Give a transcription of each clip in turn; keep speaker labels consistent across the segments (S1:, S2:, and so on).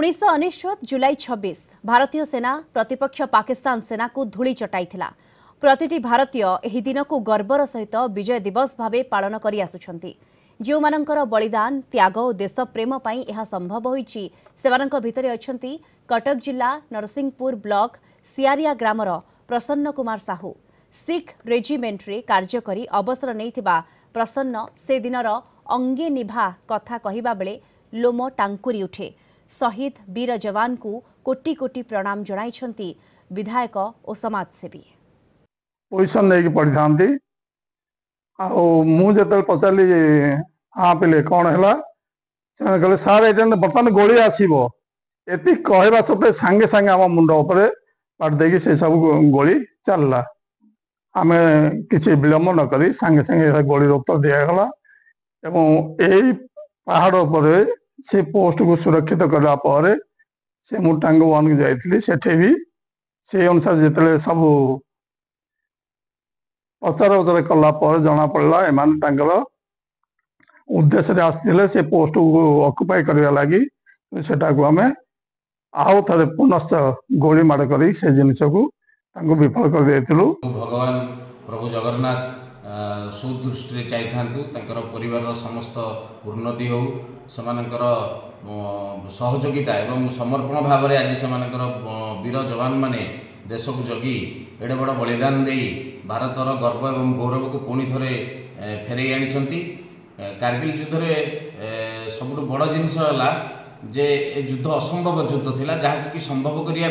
S1: 1999 जुलाई 26 भारतीय सेना प्रतिपक्ष पाकिस्तान सेना को धूली चटाई प्रतिटी भारतीय एही दिन को गर्वर सहित विजय दिवस भावे पालन करि आसुछंती। जो मानकर बलिदान त्याग और देश प्रेम पई यह संभव होईची सेवानक भितरे अछंती कटक जिला नरसिंहपुर ब्लॉक सियारिया ग्रामर प्रसन्न कुमार साहू। सिख रेजिमेंट रे कार्य करी अवसर नैथिबा प्रसन्न से दिनर अंगे निभा कथा कहिबा बेले लोम टांकुरी उठे। शहीद वीर जवान को कोटि कोटि प्रणाम जणाइछंती विधायक और समाजसेवी।
S2: पोजिशन नहीं पड़ी था मुझे पचारि हाँ पे कौन है कहले सार ये बर्तमान गोली आसो ये कहवा सत्वे सांगे सांगे आम मुंड उपर पाट दे से सब गोली चलला। आम किसी विलंब न करी सांगे सांगे गोली उत्तर दिगला एवं पहाड़ पर से पोस्ट को सुरक्षित करला पर से मु टांग वन को जाइए सेठे भी से अनुसार जिते सब पचार उचर कला जना पड़ा एम उद्देश्य आसते से पोस्ट को ऑक्युपाई करने लगी सेटा को आम आउ थे पुनश्च गोली माड़ कर जिन को विफल कर देलु।
S3: भगवान प्रभु जगन्नाथ सुदृष्टि चाहिए परिवार समस्त उन्नति हो सेमानकर सहयोगिता एवं समर्पण भाव में आज से वीर जवान माने देश को जगी एडे बड़ बलिदान दे भारतर गर्व एवं गौरव को पुणी थे फेरई आनी। कारगिल युद्ध में सब बड़ जिनस जे युद्ध असंभव युद्ध थिला जहाँ कि संभव करने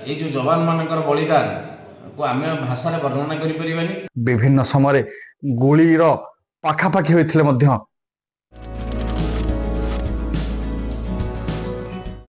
S3: ये जो जवान मानकर बलिदान को आम भाषा वर्णना करें।
S4: विभिन्न समय गोलीर पाखापाखि होते